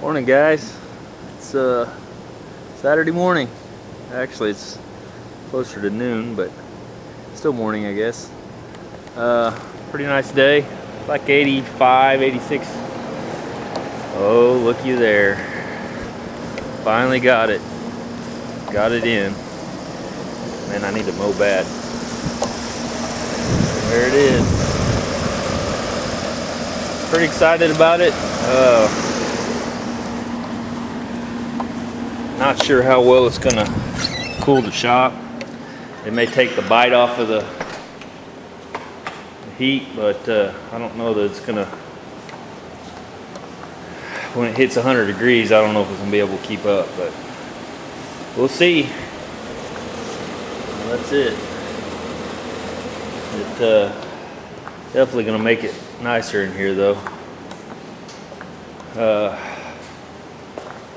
Morning, guys. It's Saturday morning. Actually, it's closer to noon, but still morning, I guess. Pretty nice day. Like 85, 86. Oh, looky there. Finally got it. Got it in. Man, I need to mow bad. There it is. Pretty excited about it. Not sure how well it's gonna cool the shop. It may take the bite off of the heat, but I don't know that it's gonna, when it hits 100 degrees, I don't know if it's gonna be able to keep up, but we'll see. Well, that's it. Definitely gonna make it nicer in here though.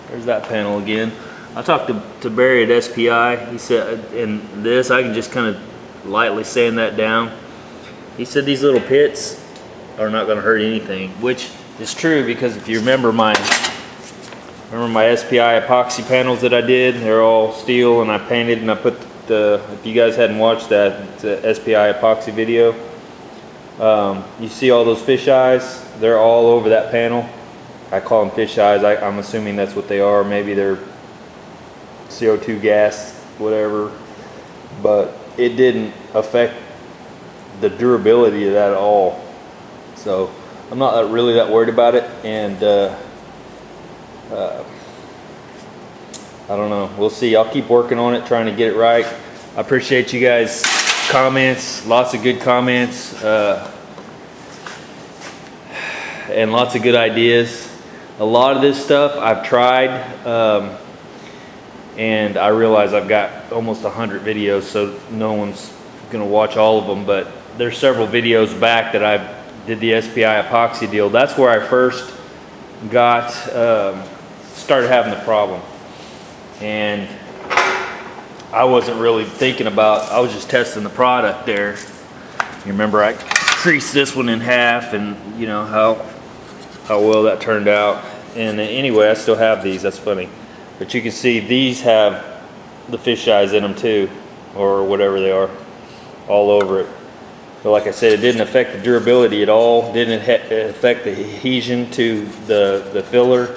There's that panel again. I talked to Barry at SPI. He said, in this, I can just kind of lightly sand that down. He said these little pits are not going to hurt anything, which is true because if you remember my SPI epoxy panels that I did, they're all steel, and I painted and I put if you guys hadn't watched that, the SPI epoxy video, you see all those fish eyes? They're all over that panel. I call them fish eyes. I'm assuming that's what they are. Maybe they're CO2 gas, whatever, but it didn't affect the durability of that at all. So I'm not really that worried about it, and I don't know. We'll see. I'll keep working on it, trying to get it right. I appreciate you guys' comments. Lots of good comments, and lots of good ideas. A lot of this stuff I've tried, and I realize I've got almost 100 videos, so no one's gonna watch all of them, but there's several videos back that I did the SPI epoxy deal. That's where I first got started having the problem, and I wasn't really thinking about, I was just testing the product there. You remember I creased this one in half, and you know how well that turned out. And anyway, I still have these. That's funny. But you can see these have the fish eyes in them too, or whatever they are, all over it. But like I said, it didn't affect the durability at all. Didn't affect the adhesion to the filler.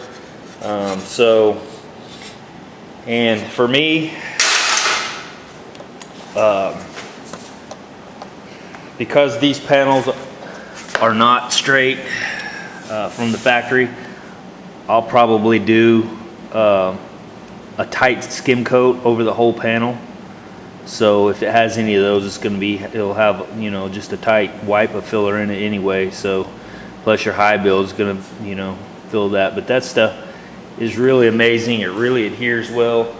And for me, because these panels are not straight from the factory, I'll probably do a tight skim coat over the whole panel. So if it has any of those, it'll have, you know, just a tight wipe of filler in it anyway. So plus your high build is gonna, you know, fill that. But that stuff is really amazing. It really adheres well,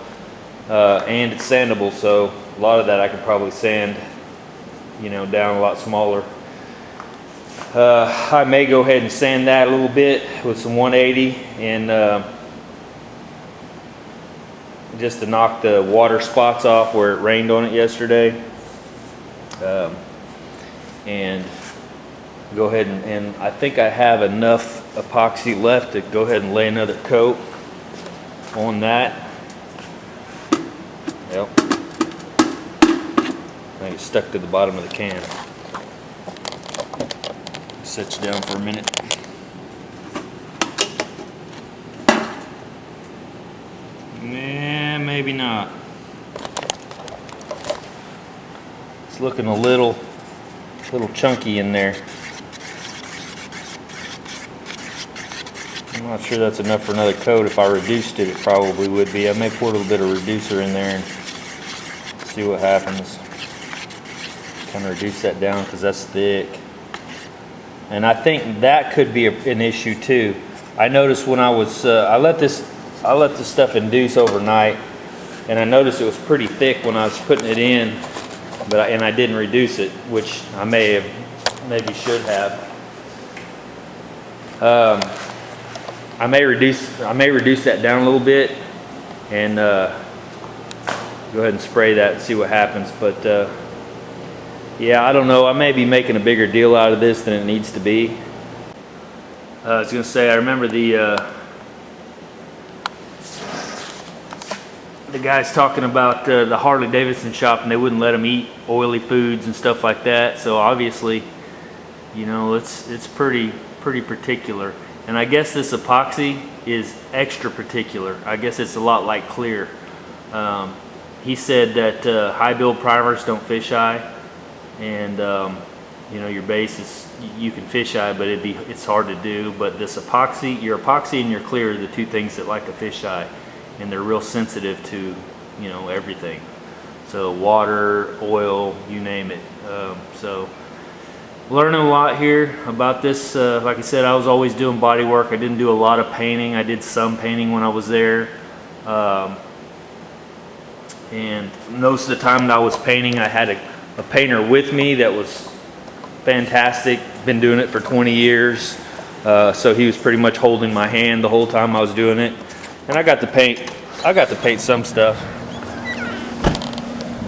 and it's sandable. So a lot of that I could probably sand, you know, down a lot smaller. I may go ahead and sand that a little bit with some 180, and just to knock the water spots off where it rained on it yesterday, and go ahead and I think I have enough epoxy left to go ahead and lay another coat on that. Yep, I think it's stuck to the bottom of the can. Set you down for a minute. Nah, maybe not. It's looking a little chunky in there. I'm not sure that's enough for another coat. If I reduced it, it probably would be. I may pour a little bit of reducer in there and see what happens. Kind of reduce that down because that's thick. And I think that could be an issue too. I noticed when I was, I let this stuff induce overnight, and I noticed it was pretty thick when I was putting it in, and I didn't reduce it, which I maybe should have. I may reduce that down a little bit, and go ahead and spray that and see what happens. But yeah, I don't know. I may be making a bigger deal out of this than it needs to be. I was going to say, I remember the the guy's talking about the Harley Davidson shop, and they wouldn't let him eat oily foods and stuff like that. So obviously, you know, it's pretty particular. And I guess this epoxy is extra particular. I guess it's a lot like clear. He said that high build primers don't fisheye, and you know, your base is, you can fisheye, but it's hard to do. But this epoxy, your epoxy and your clear are the two things that like to fisheye, and they're real sensitive to, you know, everything. So water, oil, you name it. So learning a lot here about this. Like I said, I was always doing body work. I didn't do a lot of painting. I did some painting when I was there. And most of the time that I was painting, I had a painter with me that was fantastic. Been doing it for 20 years. So he was pretty much holding my hand the whole time I was doing it. And I got to paint some stuff.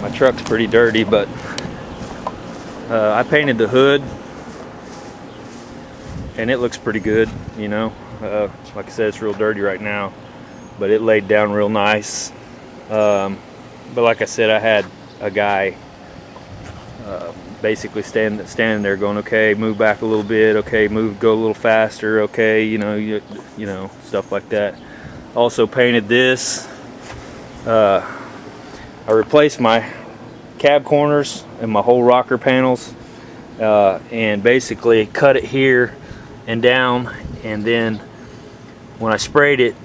My truck's pretty dirty, but I painted the hood, and it looks pretty good, you know. Like I said, it's real dirty right now, but it laid down real nice. But like I said, I had a guy basically standing there going, okay, move back a little bit, okay, go a little faster, okay, you know, stuff like that. Also painted this. I replaced my cab corners and my whole rocker panels, and basically cut it here and down, and then when I sprayed it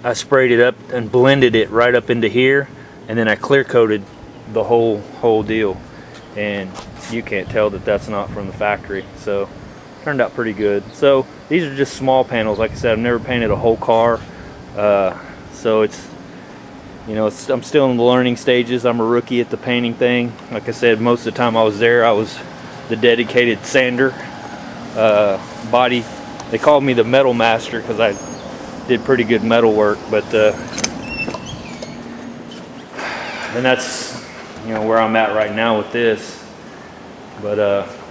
up and blended it right up into here, and then I clear coated the whole deal, and you can't tell that that's not from the factory. So turned out pretty good. So these are just small panels. Like I said, I've never painted a whole car, so it's, you know, I'm still in the learning stages. I'm a rookie at the painting thing. Like I said, most of the time I was there, I was the dedicated sander. Body, they called me the metal master because I did pretty good metal work. But and that's, you know, where I'm at right now with this. But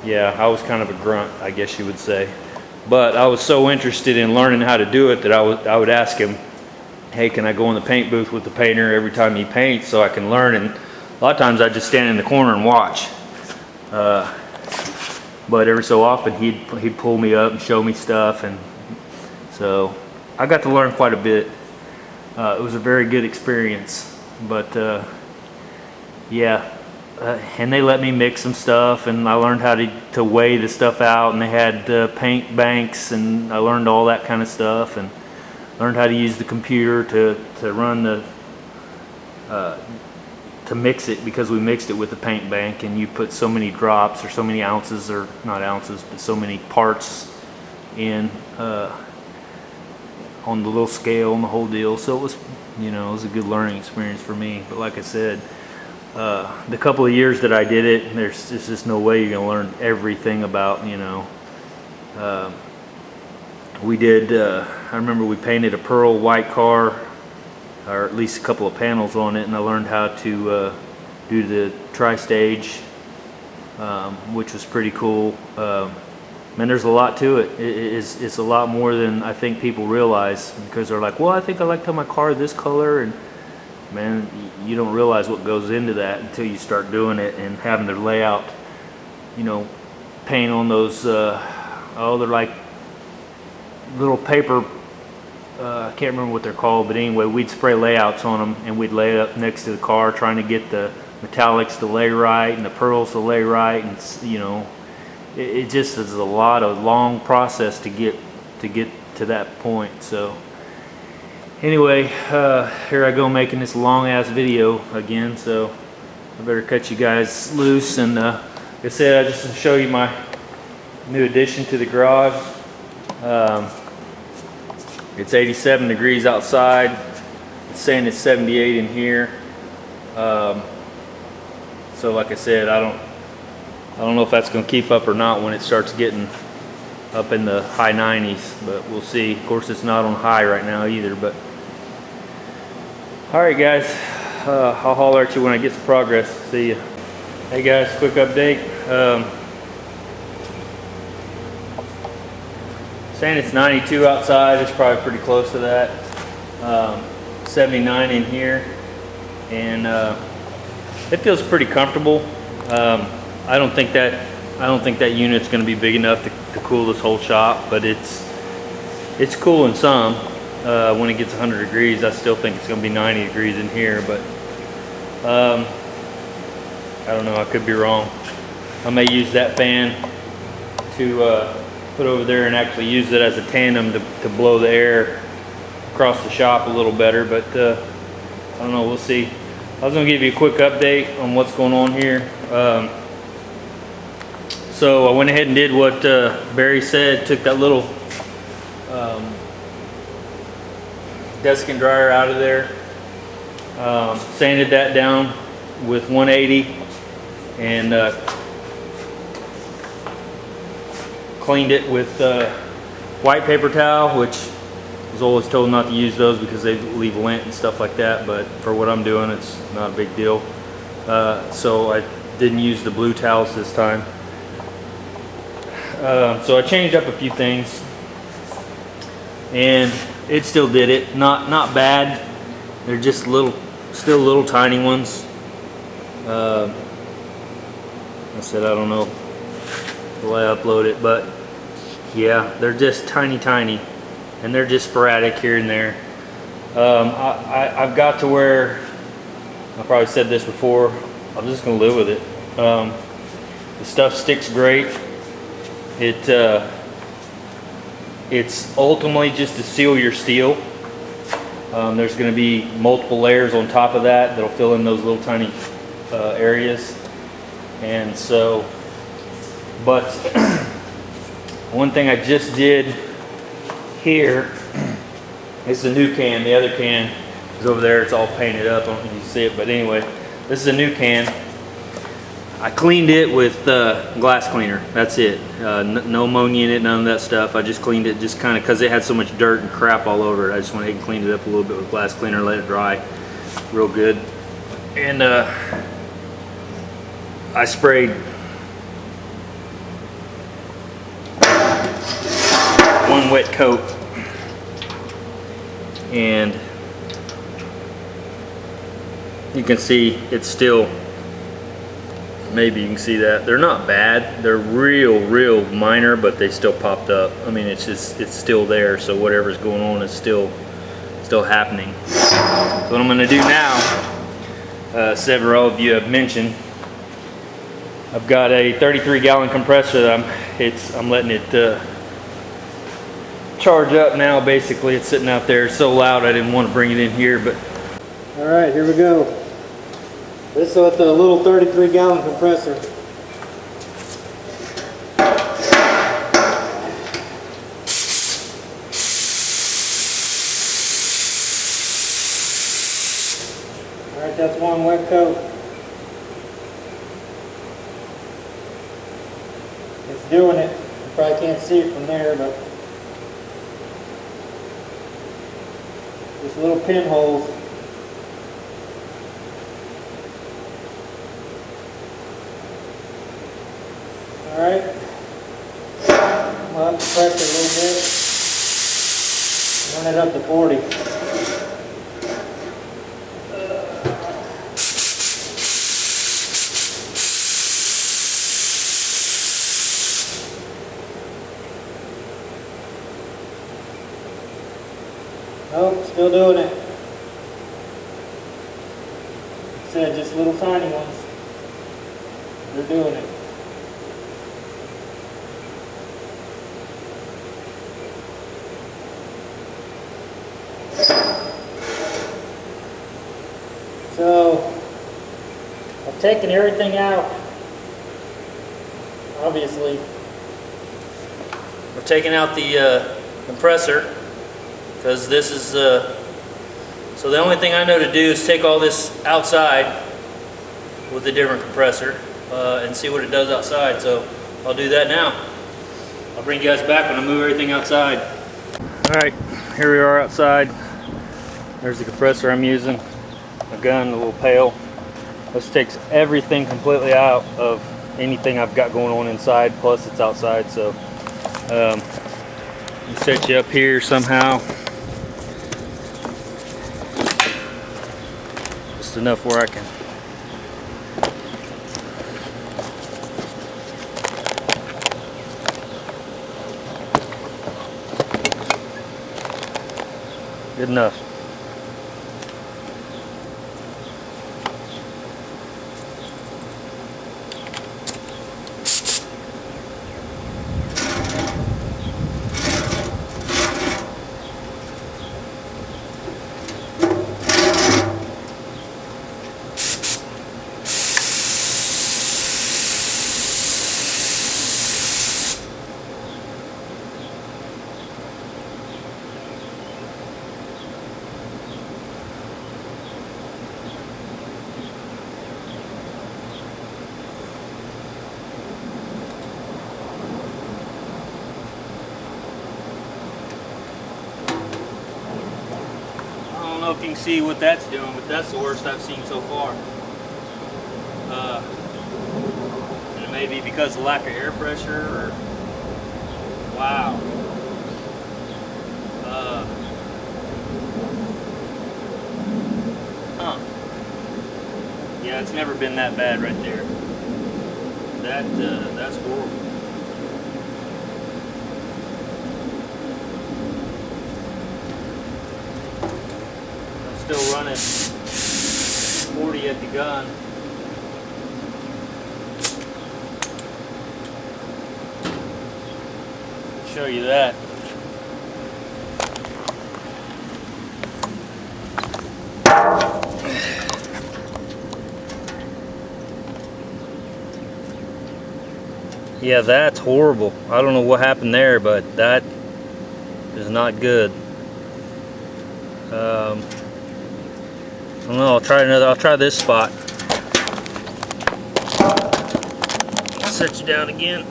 yeah, I was kind of a grunt, I guess you would say. But I was so interested in learning how to do it that I would ask him, hey, can I go in the paint booth with the painter every time he paints so I can learn? And a lot of times I just stand in the corner and watch. But every so often he'd pull me up and show me stuff, and so I got to learn quite a bit. It was a very good experience. But yeah, and they let me mix some stuff, and I learned how to weigh the stuff out, and they had paint banks, and I learned all that kind of stuff, and learned how to use the computer to run the to mix it, because we mixed it with the paint bank, and you put so many drops or so many ounces, or not ounces, but so many parts in on the little scale and the whole deal. So it was, you know, it was a good learning experience for me. But like I said, the couple of years that I did it, there's just no way you're gonna learn everything about, you know. We did, I remember we painted a pearl white car, or at least a couple of panels on it, and I learned how to do the tri-stage, which was pretty cool. Man, there's a lot to it. It's a lot more than I think people realize, because they're like, well, I think I like to have my car this color, and man, you don't realize what goes into that until you start doing it and having the layout, you know, paint on those, oh, they're like little paper, I can't remember what they're called, but anyway, we'd spray layouts on them, and we'd lay it up next to the car, trying to get the metallics to lay right and the pearls to lay right, and you know, it just is a long process to get to that point. So anyway, here I go making this long ass video again, so I better cut you guys loose. And like I said, I just want to show you my new addition to the garage. It's 87 degrees outside. It's saying it's 78 in here. So like I said, I don't know if that's going to keep up or not when it starts getting up in the high 90s, but we'll see. Of course, it's not on high right now either. But all right, guys, I'll holler at you when I get some progress. See ya. Hey guys, quick update. Saying it's 92 outside. It's probably pretty close to that. 79 in here, and it feels pretty comfortable. I don't think that unit's going to be big enough to cool this whole shop, but it's cooling some. When it gets 100 degrees, I still think it's going to be 90 degrees in here, but I don't know, I could be wrong. I may use that fan to put over there and actually use it as a tandem to blow the air across the shop a little better, but I don't know, we'll see. I was going to give you a quick update on what's going on here. So I went ahead and did what Barry said, took that little desk and dryer out of there, sanded that down with 180, and cleaned it with white paper towel, which I was always told not to use those because they leave lint and stuff like that, but for what I'm doing, it's not a big deal. So I didn't use the blue towels this time. So I changed up a few things, and it still did it. Not bad. They're just still little tiny ones. I said I don't know the way I upload it, but yeah, they're just tiny, and they're just sporadic here and there. I've got to where, I probably said this before, I'm just gonna live with it. The stuff sticks great. It's ultimately just to seal your steel. There's going to be multiple layers on top of that that'll fill in those little tiny areas. And so, but one thing I just did here is the new can. The other can is over there. It's all painted up. I don't know if you can see it, but anyway, this is a new can. I cleaned it with glass cleaner. That's it. No ammonia in it, none of that stuff. I just cleaned it just kind of because it had so much dirt and crap all over it. I just went ahead and cleaned it up a little bit with glass cleaner, let it dry real good. And I sprayed one wet coat, and you can see it's still, maybe you can see that they're not bad. They're real minor, but they still popped up. I mean, it's still there, so whatever's going on is still happening. So what I'm going to do now, several of you have mentioned, I've got a 33-gallon compressor that I'm letting it charge up now. Basically, it's sitting out there. It's so loud I didn't want to bring it in here, but all right, here we go. This is with the little 33-gallon compressor. All right, that's one wet coat. It's doing it. You probably can't see it from there, but just little pinholes. Alright, we'll have to press it a little bit, run it up to 40. Nope, still doing it. Like I said, just little tiny ones. They're doing it. So, I've taken everything out, obviously. I've taken out the compressor, because this is, so the only thing I know to do is take all this outside with a different compressor and see what it does outside. So, I'll do that now. I'll bring you guys back when I move everything outside. Alright, here we are outside. There's the compressor I'm using. A gun, a little pail. This takes everything completely out of anything I've got going on inside, plus it's outside, so you set you up here somehow. Just just enough where I can. Good enough. I don't know if you can see what that's doing, but that's the worst I've seen so far. And it may be because of lack of air pressure or wow. Yeah, it's never been that bad right there. That's horrible. Still running 40 at the gun. Show you that. Yeah, that's horrible. I don't know what happened there, but that is not good. I don't know, I'll try this spot. Set you down again.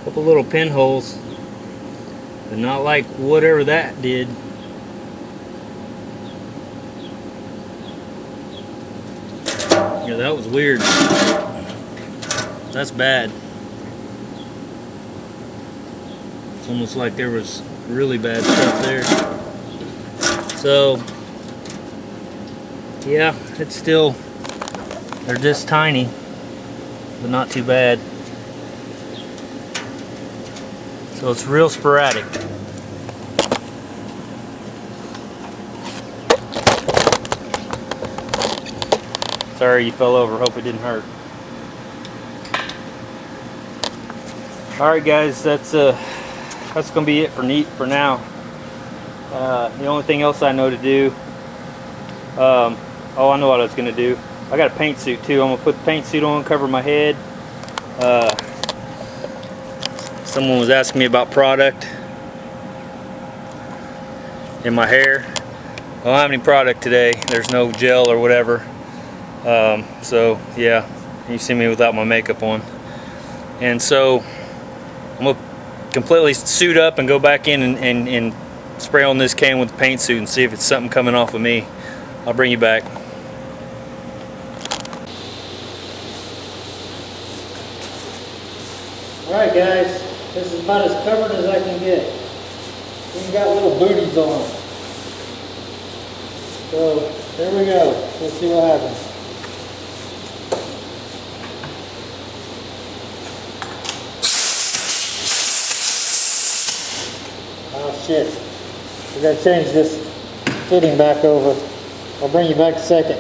Couple little pinholes, but not like whatever that did. Yeah, that was weird. That's bad. It's almost like there was really bad stuff there. So, yeah, it's still, they're just tiny, but not too bad. So it's real sporadic. Sorry you fell over, hope it didn't hurt. Alright guys, that's gonna be it for now. The only thing else I know to do, oh, I know what I was gonna do. I got a paint suit too. I'm gonna put the paint suit on, cover my head. Someone was asking me about product in my hair. I don't have any product today. There's no gel or whatever. So yeah, you see me without my makeup on. And so I'm gonna completely suit up and go back in and spray on this can with the paint suit and see if it's something coming off of me. I'll bring you back. Alright guys, this is about as covered as I can get. Even got little booties on them. So, there we go. Let's see what happens. Oh shit. We gotta change this fitting back over. I'll bring you back in a second.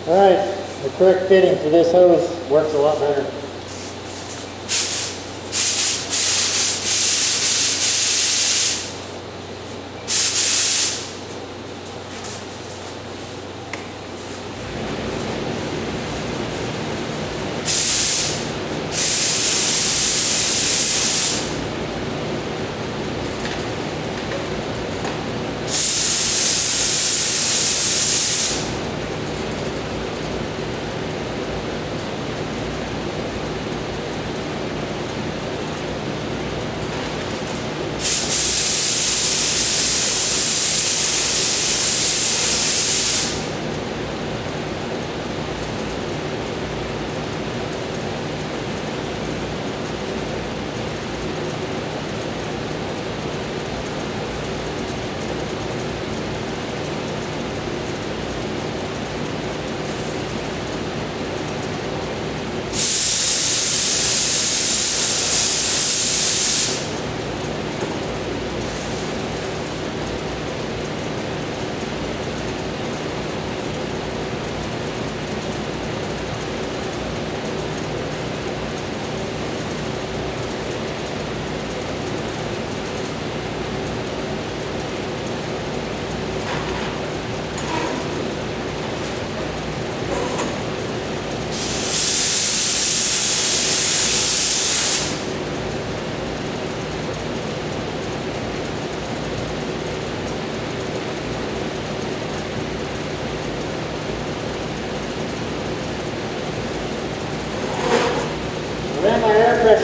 Alright, the correct fitting for this hose works a lot better.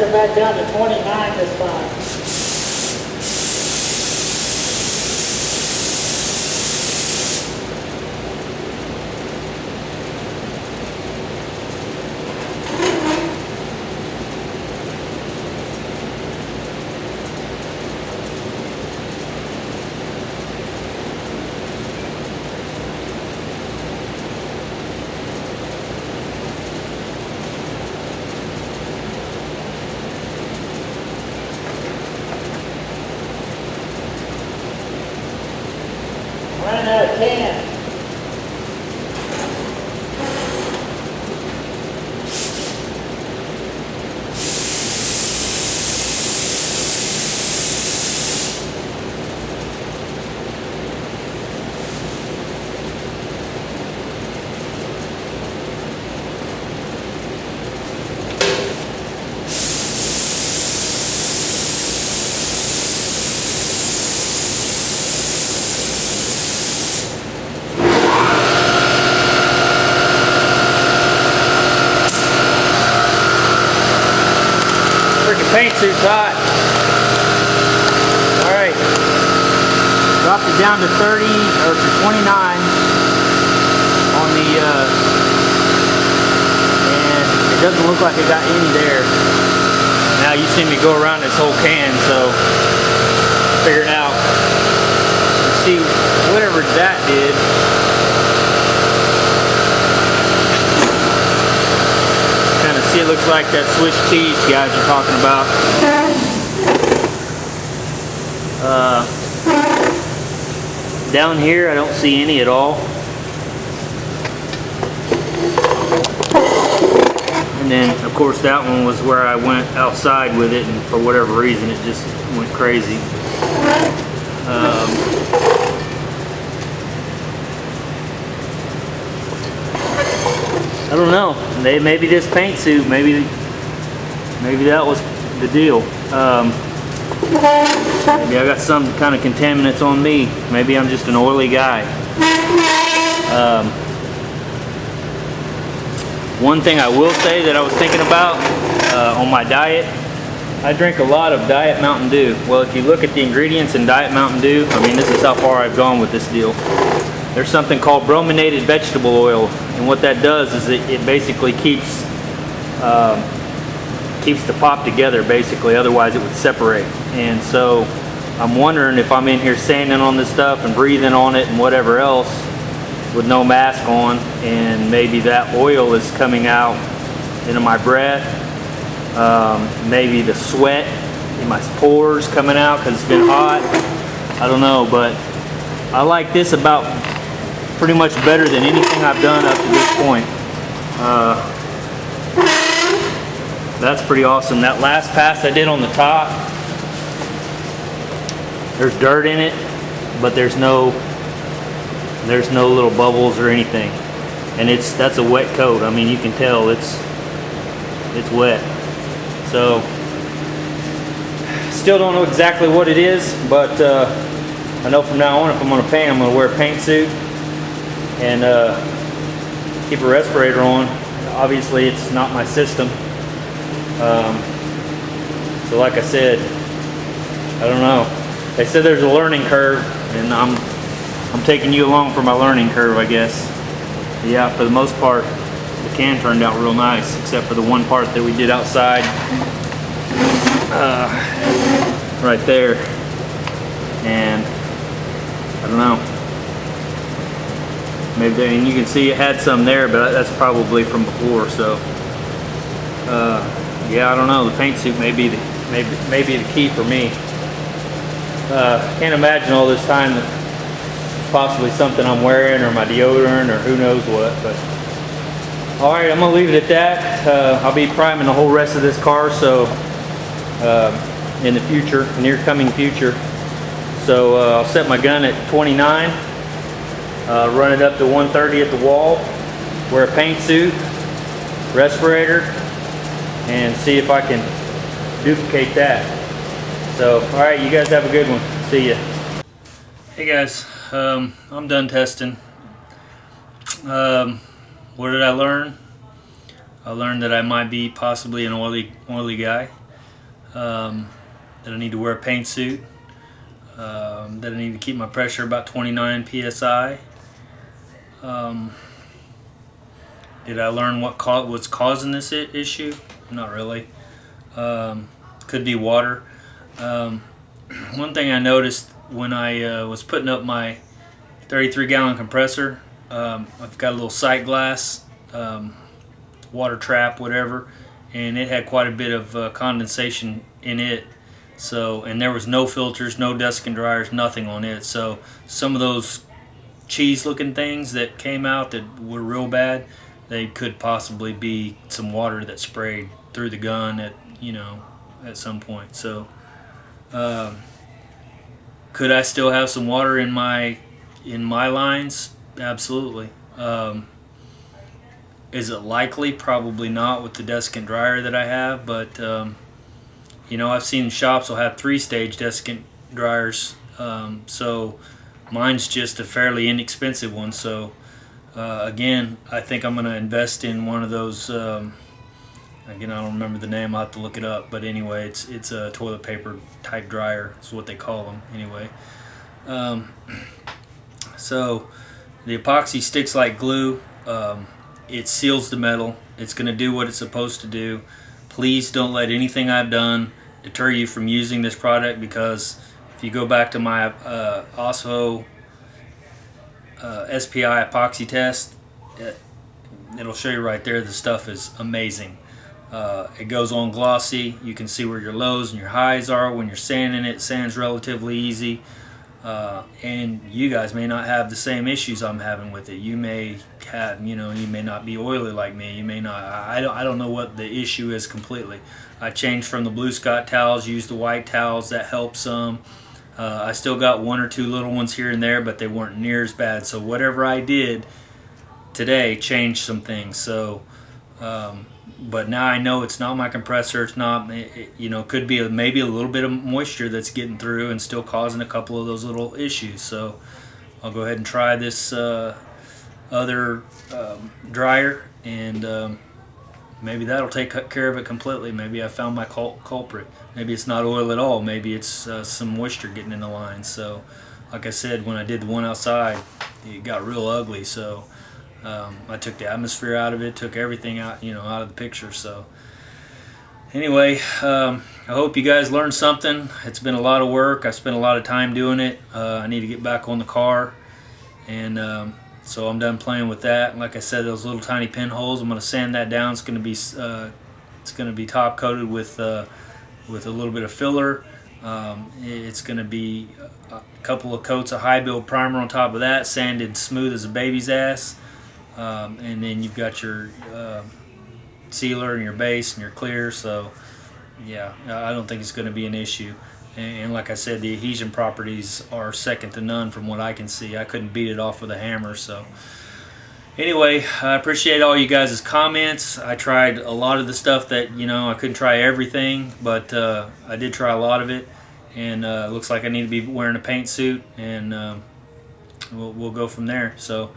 it back down to 29 this time. Running out of cans. Paint suit's hot. All right, dropped it down to 30 or to 29 on the, and it doesn't look like it got any there. Now you see me go around this whole can, so figure it out. Let's see whatever that did. It looks like that Swiss cheese guys are talking about. Down here I don't see any at all. And then of course that one was where I went outside with it, and for whatever reason it just went crazy. I don't know. Maybe this paint suit, maybe that was the deal. Maybe I got some kind of contaminants on me. Maybe I'm just an oily guy. One thing I will say that I was thinking about on my diet, I drink a lot of Diet Mountain Dew. Well, if you look at the ingredients in Diet Mountain Dew, I mean, this is how far I've gone with this deal. There's something called brominated vegetable oil, and what that does is it basically keeps the pop together, basically, otherwise it would separate. And so I'm wondering if I'm in here standing on this stuff and breathing on it and whatever else with no mask on, and maybe that oil is coming out into my breath, maybe the sweat in my pores coming out because it's been hot. I don't know, but I like this about pretty much better than anything I've done up to this point. That's pretty awesome. That last pass I did on the top, there's dirt in it, but there's no little bubbles or anything. And that's a wet coat. I mean, you can tell it's wet. So still don't know exactly what it is, but I know from now on if I'm gonna paint, I'm gonna wear a paint suit and keep a respirator on. Obviously it's not my system, so like I said, I don't know. They said there's a learning curve, and I'm taking you along for my learning curve, I guess. Yeah, for the most part the can turned out real nice, except for the one part that we did outside, right there, and I don't know. Maybe and you can see it had some there, but that's probably from before. So, yeah, I don't know. The paint suit may be the key for me. Can't imagine all this time that it's possibly something I'm wearing or my deodorant or who knows what. But all right, I'm gonna leave it at that. I'll be priming the whole rest of this car, so in the future, near coming future. So I'll set my gun at 29. Run it up to 130 at the wall, wear a paint suit, respirator, and see if I can duplicate that. So, all right, you guys have a good one. See ya. Hey guys, I'm done testing. What did I learn? I learned that I might be possibly an oily guy. that I need to wear a paint suit, that I need to keep my pressure about 29 psi. Did I learn what's causing this issue? Not really. Could be water. One thing I noticed when I was putting up my 33-gallon compressor, I've got a little sight glass, water trap, whatever, and it had quite a bit of condensation in it. So, and there was no filters, no desiccant dryers, nothing on it. So some of those cheese-looking things that came out that were real bad, they could possibly be some water that sprayed through the gun at some point. So, could I still have some water in my lines? Absolutely. Is it likely? Probably not with the desiccant dryer that I have, but I've seen shops will have 3-stage desiccant dryers, so mine's just a fairly inexpensive one. So again, I think I'm going to invest in one of those. Again, I don't remember the name. I'll have to look it up. But anyway, it's a toilet paper type dryer. Is what they call them anyway. So the epoxy sticks like glue. It seals the metal. It's going to do what it's supposed to do. Please don't let anything I've done deter you from using this product, because if you go back to my OSFO SPI epoxy test, it'll show you right there the stuff is amazing. It goes on glossy. You can see where your lows and your highs are when you're sanding it. Sand's relatively easy. And you guys may not have the same issues I'm having with it. You may have, you may not be oily like me. You may not. I don't know what the issue is completely. I changed from the Blue Scott towels, used the white towels. That helps some. I still got 1 or 2 little ones here and there, but they weren't near as bad. So whatever I did today changed some things. So, but now I know it's not my compressor. It's not, could be maybe a little bit of moisture that's getting through and still causing a couple of those little issues. So I'll go ahead and try this other dryer, and maybe that'll take care of it completely. Maybe I found my culprit. Maybe it's not oil at all. Maybe it's some moisture getting in the line. So like I said, when I did the one outside, it got real ugly. So I took the atmosphere out of it, took everything out, out of the picture. So anyway, I hope you guys learned something. It's been a lot of work. I spent a lot of time doing it. I need to get back on the car, and so I'm done playing with that. Like I said, those little tiny pinholes, I'm going to sand that down. It's going to be top coated with a little bit of filler. It's going to be a couple of coats of high build primer on top of that, sanded smooth as a baby's ass. And then you've got your sealer and your base and your clear. So yeah, I don't think it's going to be an issue. And like I said, the adhesion properties are second to none from what I can see. I couldn't beat it off with a hammer. So anyway, I appreciate all you guys' comments. I tried a lot of the stuff that, I couldn't try everything, but I did try a lot of it. And it looks like I need to be wearing a paint suit, and we'll go from there. So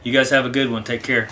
you guys have a good one. Take care.